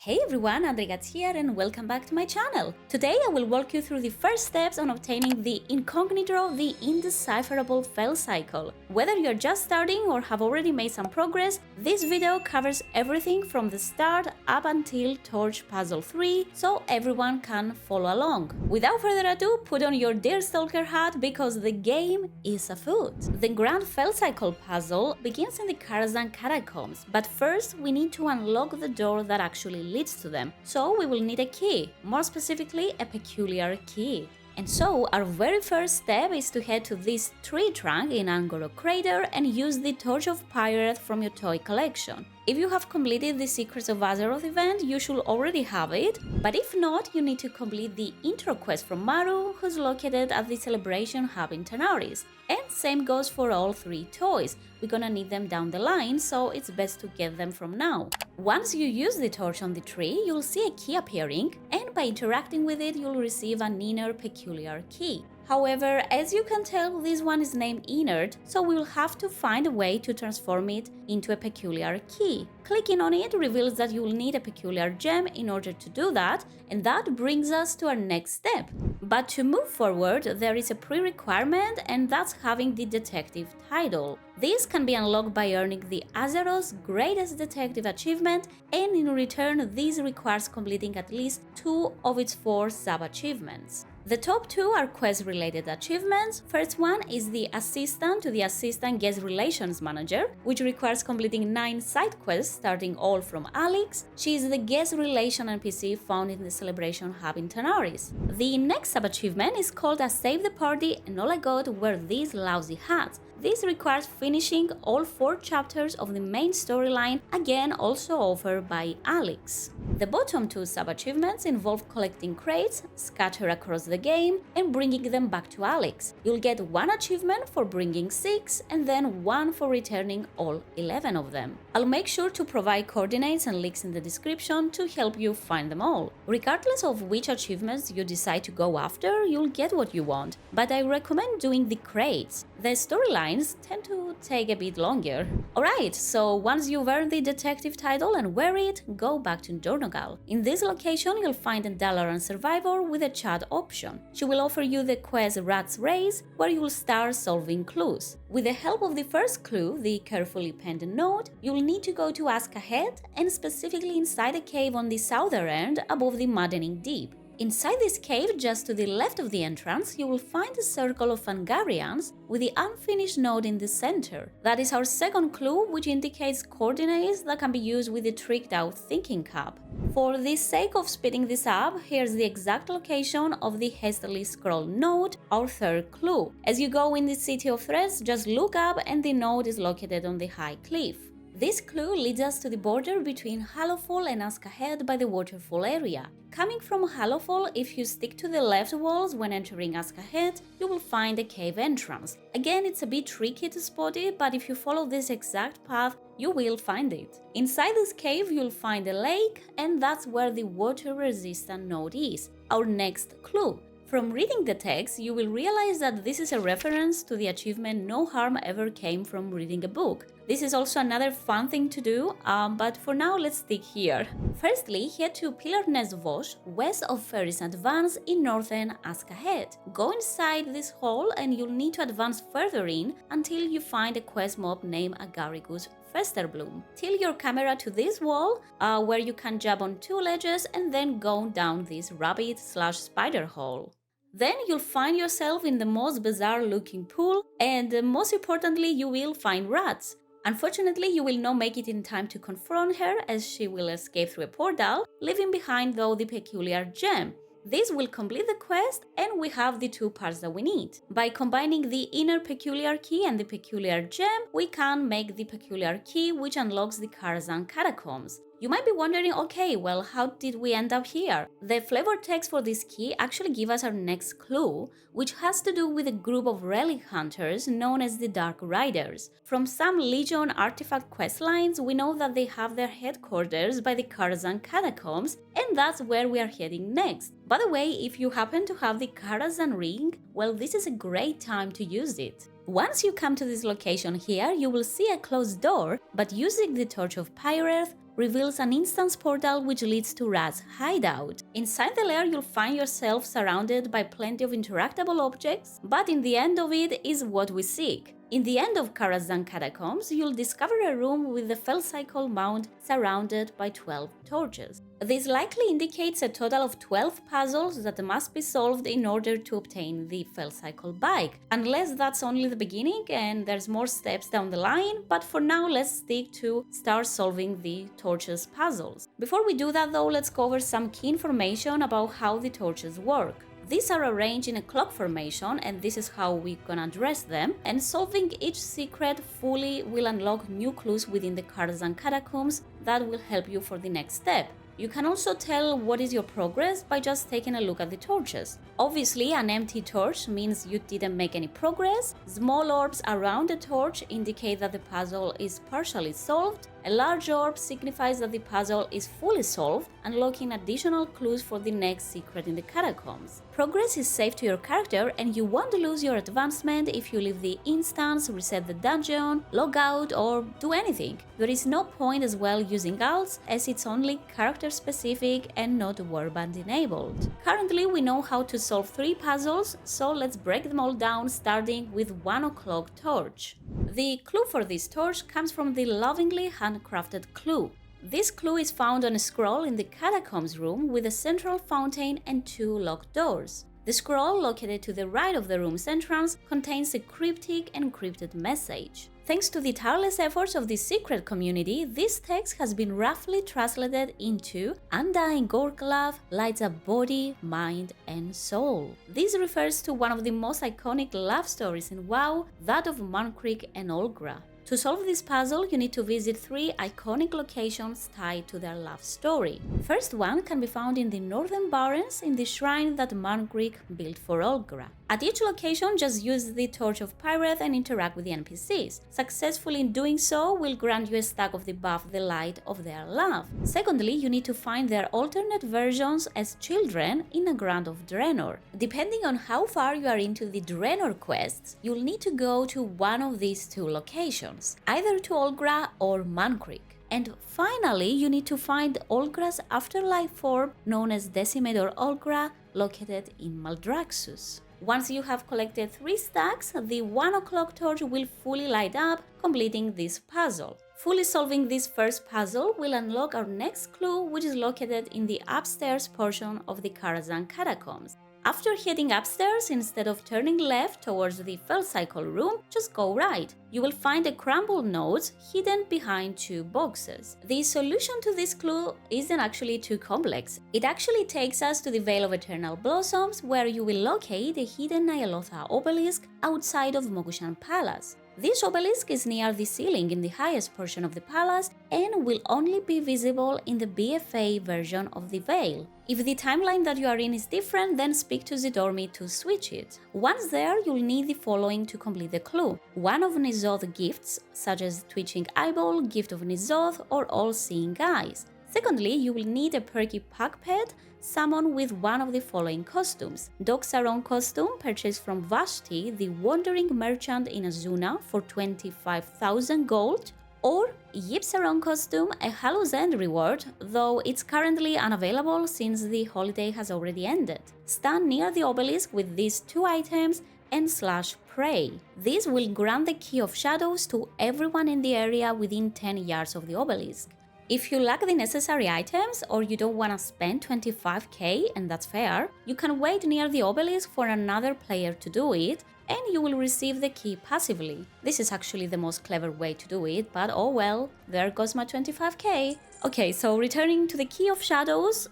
Hey everyone, Andregat's here and welcome back to my channel. Today I will walk you through the first steps on obtaining the Incognitro, the Indecipherable Felcycle. Whether you're just starting or have already made some progress, this video covers everything from the start up until Torch Puzzle 3, so everyone can follow along. Without further ado, put on your Deerstalker hat because the game is afoot. The Grand Felcycle puzzle begins in the Karazhan Catacombs, but first we need to unlock the door that actually leads to them, so we will need a key, more specifically a peculiar key. And so our very first step is to head to this tree trunk in Angoro Crater and use the Torch of Pirate from your toy collection. If you have completed the Secrets of Azeroth event, you should already have it, but if not, you need to complete the intro quest from Maru, who's located at the Celebration Hub in Tanaris. And same goes for all three toys. We're gonna need them down the line, so it's best to get them from now. Once you use the torch on the tree, you'll see a key appearing, and by interacting with it, you'll receive an Inert Peculiar Key. However, as you can tell, this one is named Inert, so we will have to find a way to transform it into a peculiar key. Clicking on it reveals that you will need a peculiar gem in order to do that, and that brings us to our next step. But to move forward, there is a pre-requirement, and that's having the detective title. This can be unlocked by earning the Azeroth's Greatest Detective achievement, and in return, this requires completing at least 2 of its 4 sub-achievements. The top 2 are quest-related achievements. First one is the Assistant to the Assistant Guest Relations Manager, which requires completing 9 side quests starting all from Alex. She is the guest relation NPC found in the Celebration Hub in Tanaris. The next sub-achievement is called a Save the Party and All I Got Were These Lousy Hats. This requires finishing all 4 chapters of the main storyline, again also offered by Alex. The bottom 2 sub-achievements involve collecting crates scattered across the game and bringing them back to Alex. You'll get 1 achievement for bringing 6 and then 1 for returning all 11 of them. I'll make sure to provide coordinates and links in the description to help you find them all. Regardless of which achievements you decide to go after, you'll get what you want, but I recommend doing the crates. The storylines tend to take a bit longer. Alright, so once you've earned the detective title and wear it, go back to Dornogal. In this location, you'll find a Dalaran survivor with a chat option. She will offer you the quest Rat's Race, where you'll start solving clues. With the help of the first clue, the carefully penned note, you'll need to go to Ask Ahead, and specifically inside a cave on the southern end above the Maddening Deep. Inside this cave, just to the left of the entrance, you will find a circle of Fangarians with the unfinished node in the center. That is our second clue, which indicates coordinates that can be used with the tricked out thinking cap. For the sake of speeding this up, here's the exact location of the hastily scrolled node, our third clue. As you go in the City of Threats, just look up and the node is located on the high cliff. This clue leads us to the border between Hallowfall and Ask Ahead by the waterfall area. Coming from Hallowfall, if you stick to the left walls when entering Ask Ahead, you will find a cave entrance. Again, it's a bit tricky to spot it, but if you follow this exact path, you will find it. Inside this cave, you'll find a lake, and that's where the water-resistant node is, our next clue. From reading the text, you will realize that this is a reference to the achievement No Harm Ever Came from Reading a Book. This is also another fun thing to do, but for now let's stick here. Firstly, head to Pillar Nest Vosh, west of Ferris Advance in northern Ask Ahead. Go inside this hall and you'll need to advance further in until you find a quest mob named Agaricus Festerbloom. Tilt your camera to this wall, where you can jump on 2 ledges and then go down this rabbit/spider hole. Then you'll find yourself in the most bizarre looking pool, and most importantly, you will find rats. Unfortunately, you will not make it in time to confront her, as she will escape through a portal, leaving behind though the peculiar gem. This will complete the quest, and we have the 2 parts that we need. By combining the Inert Peculiar Key and the Peculiar Gem, we can make the Peculiar Key, which unlocks the Karazhan Catacombs. You might be wondering, okay, well, how did we end up here? The flavor text for this key actually gives us our next clue, which has to do with a group of relic hunters known as the Dark Riders. From some Legion artifact questlines, we know that they have their headquarters by the Karazhan Catacombs, and that's where we are heading next. By the way, if you happen to have the Karazhan ring, well, this is a great time to use it. Once you come to this location here, you will see a closed door, but using the Torch of Pirate, reveals an instance portal which leads to Rat's hideout. Inside the lair, you'll find yourself surrounded by plenty of interactable objects, but in the end of it is what we seek. In the end of Karazhan Catacombs, you'll discover a room with the Felcycle Mount surrounded by 12 torches. This likely indicates a total of 12 puzzles that must be solved in order to obtain the Felcycle bike, unless that's only the beginning and there's more steps down the line, but for now let's stick to start solving the torches puzzles. Before we do that though, let's cover some key information about how the torches work. These are arranged in a clock formation and this is how we're gonna address them, and solving each secret fully will unlock new clues within the Karazhan Catacombs that will help you for the next step. You can also tell what is your progress by just taking a look at the torches. Obviously, an empty torch means you didn't make any progress. Small orbs around the torch indicate that the puzzle is partially solved. A large orb signifies that the puzzle is fully solved, unlocking additional clues for the next secret in the catacombs. Progress is saved to your character and you won't lose your advancement if you leave the instance, reset the dungeon, log out or do anything. There is no point as well using alts as it's only character specific and not warband enabled. Currently we know how to solve 3 puzzles, so let's break them all down starting with 1 o'clock torch. The clue for this torch comes from the lovingly handcrafted clue. This clue is found on a scroll in the catacombs room with a central fountain and 2 locked doors. The scroll, located to the right of the room's entrance, contains a cryptic encrypted message. Thanks to the tireless efforts of the secret community, this text has been roughly translated into "Undying orc love lights up body, mind, and soul." This refers to one of the most iconic love stories in WoW, that of Mancrick and Olgra. To solve this puzzle, you need to visit 3 iconic locations tied to their love story. First one can be found in the Northern Barrens in the shrine that Mancrick built for Olgra. At each location, just use the Torch of Pirate and interact with the NPCs. Successfully in doing so will grant you a stack of the buff The Light of their love. Secondly, you need to find their alternate versions as children in a Grand of Draenor. Depending on how far you are into the Draenor quests, you'll need to go to one of these 2 locations, either to Olgra or Mancrick. And finally, you need to find Olgra's afterlife form known as Decimator Olgra, located in Maldraxxus. Once you have collected 3 stacks, the 1 o'clock torch will fully light up, completing this puzzle. Fully solving this first puzzle will unlock our next clue, which is located in the upstairs portion of the Karazhan Catacombs. After heading upstairs, instead of turning left towards the Felcycle room, just go right. You will find a crumbled note hidden behind 2 boxes. The solution to this clue isn't actually too complex. It actually takes us to the Vale of Eternal Blossoms, where you will locate a hidden Nyalotha obelisk outside of Mogushan Palace. This obelisk is near the ceiling in the highest portion of the palace and will only be visible in the BFA version of the Vale. If the timeline that you are in is different, then speak to Zidormi to switch it. Once there, you'll need the following to complete the clue: 1 of Nizoth gifts, such as Twitching Eyeball, Gift of Nizoth, or All-Seeing Eyes. Secondly, you will need a perky pack pet, summon with one of the following costumes: Doxaron costume, purchased from Vashti, the wandering merchant in Azuna, for 25,000 gold, or Yipsaron costume, a Hallow's End reward, though it's currently unavailable since the holiday has already ended. Stand near the obelisk with these 2 items and /pray. This will grant the Key of Shadows to everyone in the area within 10 yards of the obelisk. If you lack the necessary items or you don't want to spend 25k, and that's fair, you can wait near the obelisk for another player to do it, and you will receive the key passively. This is actually the most clever way to do it, but oh well, there goes my 25k. Okay, so returning to the Key of Shadows,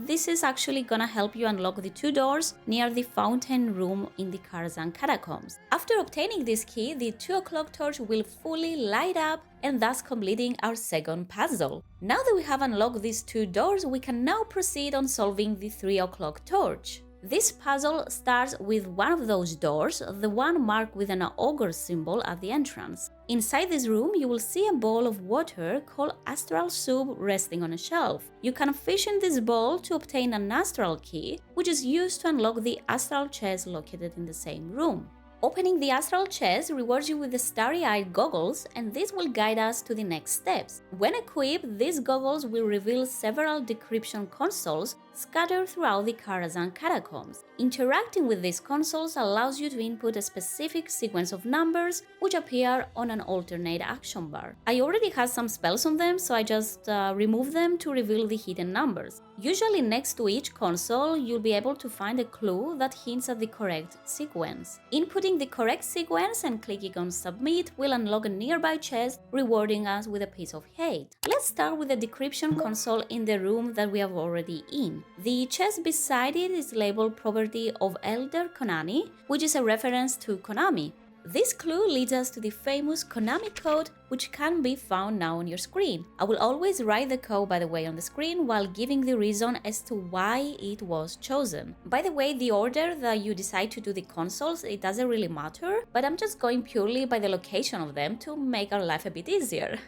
this is actually gonna help you unlock the 2 doors near the fountain room in the Karazhan Catacombs. After obtaining this key, the 2 o'clock torch will fully light up and thus completing our second puzzle. Now that we have unlocked these 2 doors, we can now proceed on solving the 3 o'clock torch. This puzzle starts with one of those doors, the one marked with an ogre symbol at the entrance. Inside this room, you will see a bowl of water called Astral Soup resting on a shelf. You can fish in this bowl to obtain an astral key, which is used to unlock the astral chest located in the same room. Opening the astral chest rewards you with the starry-eyed goggles, and this will guide us to the next steps. When equipped, these goggles will reveal several decryption consoles scattered throughout the Karazhan Catacombs. Interacting with these consoles allows you to input a specific sequence of numbers which appear on an alternate action bar. I already had some spells on them, so I just removed them to reveal the hidden numbers. Usually next to each console, you'll be able to find a clue that hints at the correct sequence. Inputting the correct sequence and clicking on submit will unlock a nearby chest, rewarding us with a piece of hate. Let's start with the decryption console in the room that we are already in. The chest beside it is labeled Property of Elder Konami, which is a reference to Konami. This clue leads us to the famous Konami code, which can be found now on your screen. I will always write the code, by the way, on the screen while giving the reason as to why it was chosen. By the way, the order that you decide to do the consoles, it doesn't really matter, but I'm just going purely by the location of them to make our life a bit easier.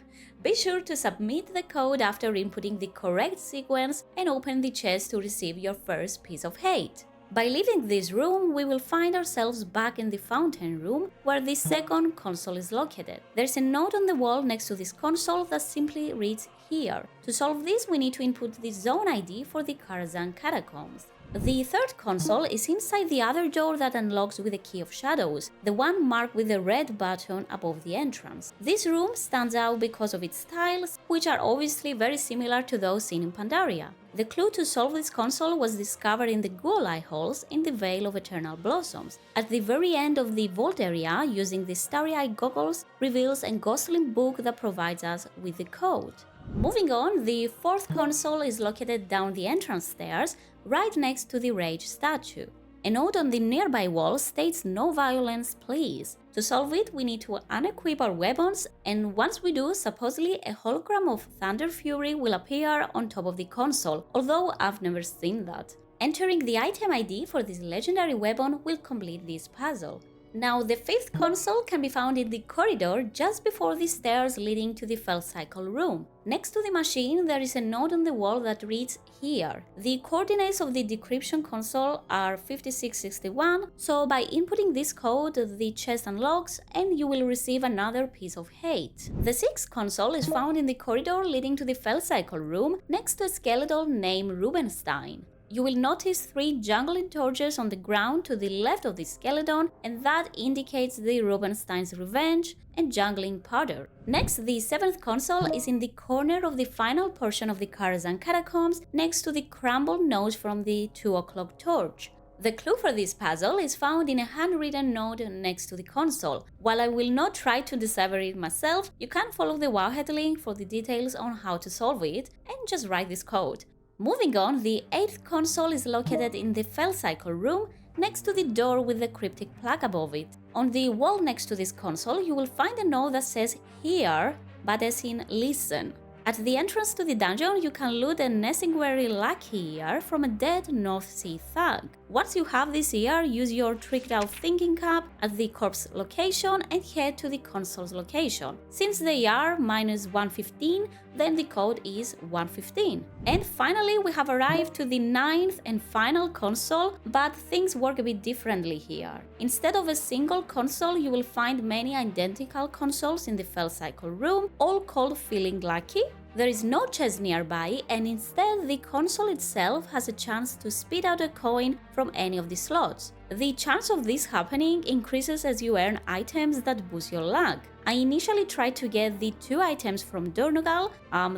Be sure to submit the code after inputting the correct sequence and open the chest to receive your first piece of hate. By leaving this room, we will find ourselves back in the fountain room where the second console is located. There's a note on the wall next to this console that simply reads here. To solve this, we need to input the zone ID for the Karazhan Catacombs. The third console is inside the other door that unlocks with the Key of Shadows, the one marked with the red button above the entrance. This room stands out because of its tiles, which are obviously very similar to those seen in Pandaria. The clue to solve this console was discovered in the Ghoul-Eye holes in the Vale of Eternal Blossoms. At the very end of the vault area, using the starry-eyed goggles reveals a ghostly book that provides us with the code. Moving on, the fourth console is located down the entrance stairs, right next to the Rage statue. A note on the nearby wall states "No violence, please." To solve it, we need to unequip our weapons, and once we do, supposedly a hologram of Thunder Fury will appear on top of the console, although I've never seen that. Entering the item ID for this legendary weapon will complete this puzzle. Now, the fifth console can be found in the corridor just before the stairs leading to the Felcycle room. Next to the machine, there is a note on the wall that reads "Here." The coordinates of the decryption console are 5661, so by inputting this code, the chest unlocks and you will receive another piece of hate. The sixth console is found in the corridor leading to the Felcycle room next to a skeleton named Rubinstein. You will notice 3 jungling torches on the ground to the left of the skeleton, and that indicates the Rubinstein's revenge and jungling powder. Next, the 7th console is in the corner of the final portion of the Karazhan Catacombs, next to the crumbled notes from the 2 o'clock torch. The clue for this puzzle is found in a handwritten note next to the console. While I will not try to decipher it myself, you can follow the Wowhead link for the details on how to solve it, and just write this code. Moving on, the 8th console is located in the Felcycle room next to the door with the cryptic plaque above it. On the wall next to this console, you will find a note that says "Here," but as in "Listen." At the entrance to the dungeon, you can loot an Enquiries Lucky ear from a dead North Sea thug. Once you have this ear, use your tricked out thinking cap at the corpse location and head to the console's location. Since they are -115, then the code is 115. And finally, we have arrived to the 9th and final console, but things work a bit differently here. Instead of a single console, you will find many identical consoles in the Felcycle room, all called Feeling Lucky. There is no chest nearby, and instead the console itself has a chance to spit out a coin from any of the slots. The chance of this happening increases as you earn items that boost your luck. I initially tried to get the 2 items from Dornogal,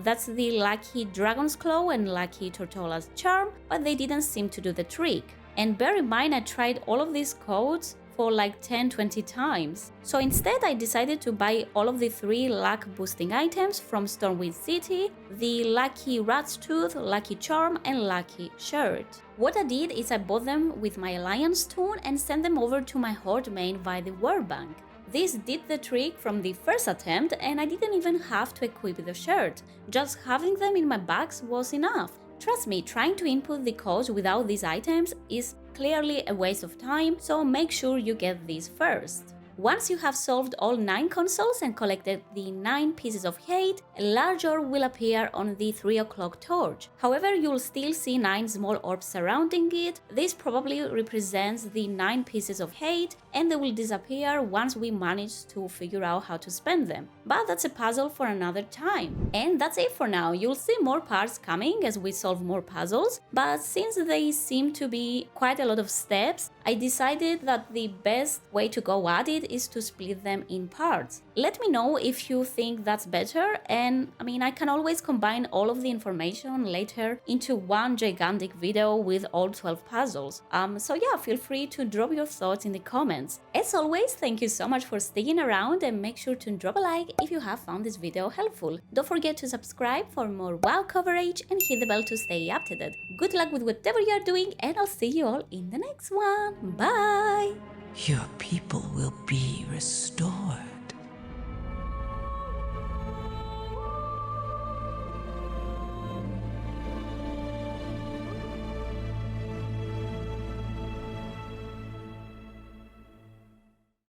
that's the Lucky Dragon's Claw and Lucky Tortola's Charm, but they didn't seem to do the trick. And bear in mind, I tried all of these codes for like 10-20 times. So instead I decided to buy all of the 3 luck boosting items from Stormwind City, the Lucky Rat's Tooth, Lucky Charm and Lucky Shirt. What I did is I bought them with my Alliance toon and sent them over to my Horde main via the Warbank. This did the trick from the first attempt, and I didn't even have to equip the shirt. Just having them in my bags was enough. Trust me, trying to input the codes without these items is clearly a waste of time, so make sure you get these first. Once you have solved all 9 consoles and collected the 9 pieces of hate, a large orb will appear on the 3 o'clock torch. However, you'll still see 9 small orbs surrounding it. This probably represents the 9 pieces of hate, and they will disappear once we manage to figure out how to spend them. But that's a puzzle for another time. And that's it for now. You'll see more parts coming as we solve more puzzles, but since they seem to be quite a lot of steps, I decided that the best way to go at it is to split them in parts. Let me know if you think that's better, and I can always combine all of the information later into one gigantic video with all 12 puzzles. So yeah, feel free to drop your thoughts in the comments. As always, thank you so much for sticking around, and make sure to drop a like if you have found this video helpful. Don't forget to subscribe for more WoW coverage and hit the bell to stay updated. Good luck with whatever you're doing, and I'll see you all in the next one. Bye! Your people will be restored.